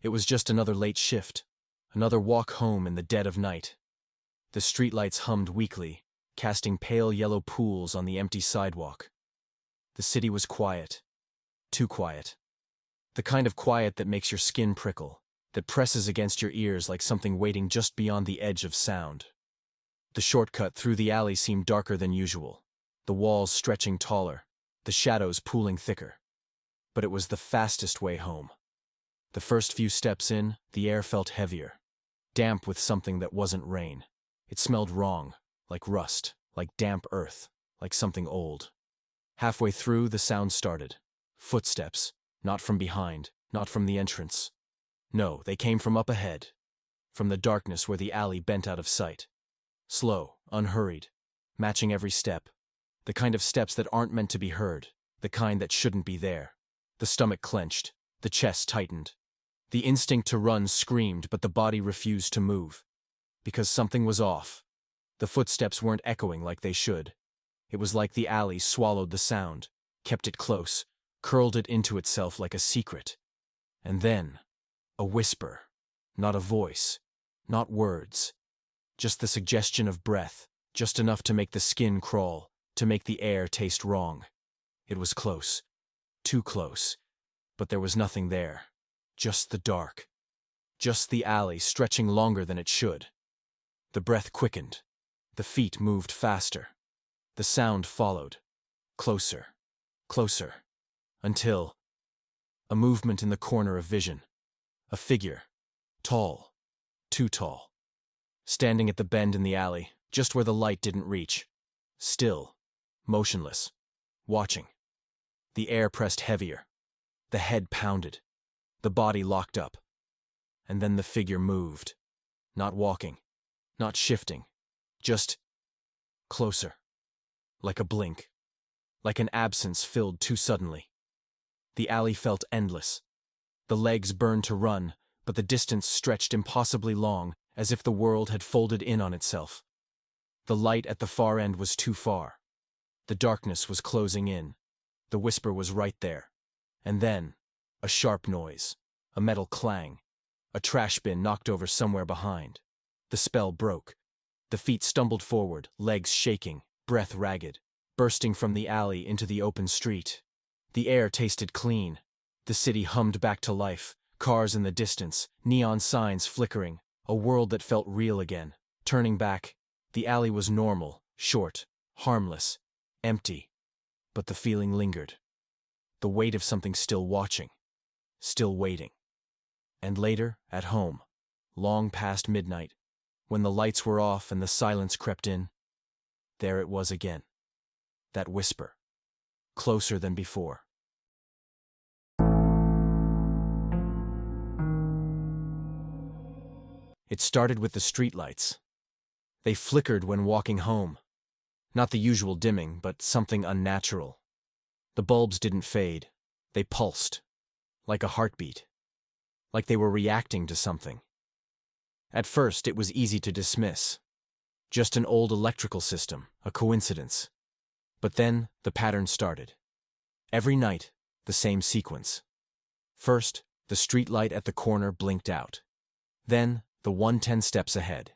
It was just another late shift, another walk home in the dead of night. The streetlights hummed weakly, casting pale yellow pools on the empty sidewalk. The city was quiet. Too quiet. The kind of quiet that makes your skin prickle, that presses against your ears like something waiting just beyond the edge of sound. The shortcut through the alley seemed darker than usual, the walls stretching taller, the shadows pooling thicker. But it was the fastest way home. The first few steps in, the air felt heavier, damp with something that wasn't rain. It smelled wrong, like rust, like damp earth, like something old. Halfway through, the sound started. Footsteps, not from behind, not from the entrance. No, they came from up ahead, from the darkness where the alley bent out of sight. Slow, unhurried, matching every step. The kind of steps that aren't meant to be heard, the kind that shouldn't be there. The stomach clenched, the chest tightened. The instinct to run screamed, but the body refused to move. Because something was off. The footsteps weren't echoing like they should. It was like the alley swallowed the sound, kept it close, curled it into itself like a secret. And then, a whisper. Not a voice, not words. Just the suggestion of breath, just enough to make the skin crawl, to make the air taste wrong. It was close. Too close. But there was nothing there. Just the dark. Just the alley stretching longer than it should. The breath quickened. The feet moved faster. The sound followed. Closer. Closer. Until a movement in the corner of vision. A figure. Tall. Too tall. Standing at the bend in the alley, just where the light didn't reach. Still. Motionless. Watching. The air pressed heavier. The head pounded. The body locked up. And then the figure moved. Not walking. Not shifting. Just closer. Like a blink. Like an absence filled too suddenly. The alley felt endless. The legs burned to run, but the distance stretched impossibly long, as if the world had folded in on itself. The light at the far end was too far. The darkness was closing in. The whisper was right there. And then, a sharp noise, a metal clang, a trash bin knocked over somewhere behind. The spell broke. The feet stumbled forward, legs shaking, breath ragged, bursting from the alley into the open street. The air tasted clean. The city hummed back to life, cars in the distance, neon signs flickering, a world that felt real again. Turning back, the alley was normal, short, harmless, empty. But the feeling lingered. The weight of something still watching, still waiting. And later, at home, long past midnight, when the lights were off and the silence crept in, there it was again. That whisper, closer than before. It started with the streetlights. They flickered when walking home. Not the usual dimming, but something unnatural. The bulbs didn't fade. They pulsed. Like a heartbeat. Like they were reacting to something. At first, it was easy to dismiss. Just an old electrical system, a coincidence. But then, the pattern started. Every night, the same sequence. First, the streetlight at the corner blinked out. Then, the one 10 steps ahead.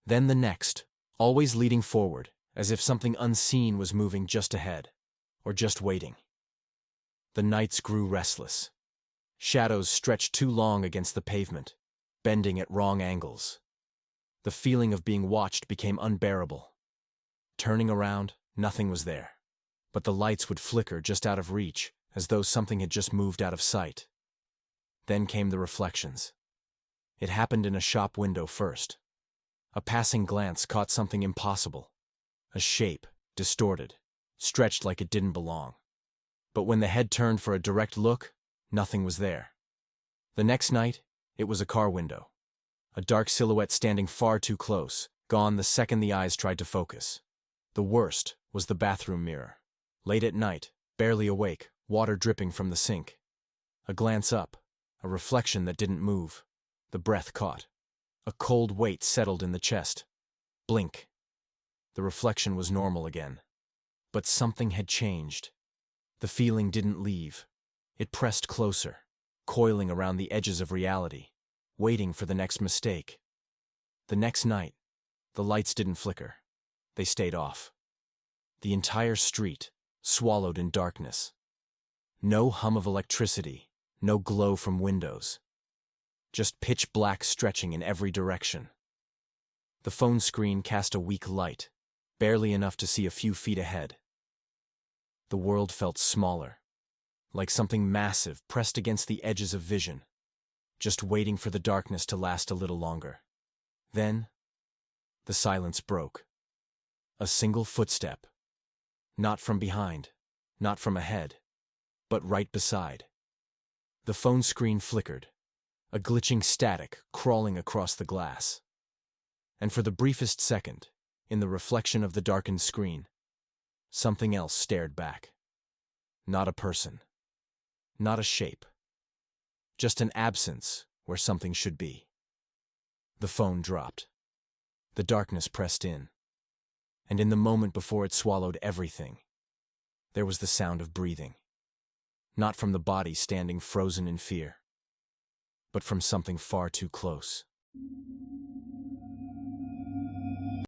Then the next, always leading forward, as if something unseen was moving just ahead, or just waiting. The nights grew restless. Shadows stretched too long against the pavement, bending at wrong angles. The feeling of being watched became unbearable. Turning around, nothing was there. But the lights would flicker just out of reach, as though something had just moved out of sight. Then came the reflections. It happened in a shop window first. A passing glance caught something impossible. A shape, distorted, stretched like it didn't belong. But when the head turned for a direct look, nothing was there. The next night, it was a car window. A dark silhouette standing far too close, gone the second the eyes tried to focus. The worst was the bathroom mirror. Late at night, barely awake, water dripping from the sink. A glance up, a reflection that didn't move. The breath caught. A cold weight settled in the chest. Blink. The reflection was normal again. But something had changed. The feeling didn't leave. It pressed closer. coiling around the edges of reality, waiting for the next mistake. The next night, the lights didn't flicker. They stayed off. The entire street, swallowed in darkness. No hum of electricity, no glow from windows. Just pitch black stretching in every direction. The phone screen cast a weak light, barely enough to see a few feet ahead. The world felt smaller, like something massive pressed against the edges of vision, just waiting for the darkness to last a little longer. Then, the silence broke. A single footstep. Not from behind, not from ahead, but right beside. The phone screen flickered, a glitching static crawling across the glass. And for the briefest second, in the reflection of the darkened screen, something else stared back. Not a person. Not a shape. Just an absence where something should be. The phone dropped. The darkness pressed in. And in the moment before it swallowed everything, there was the sound of breathing. Not from the body standing frozen in fear, but from something far too close.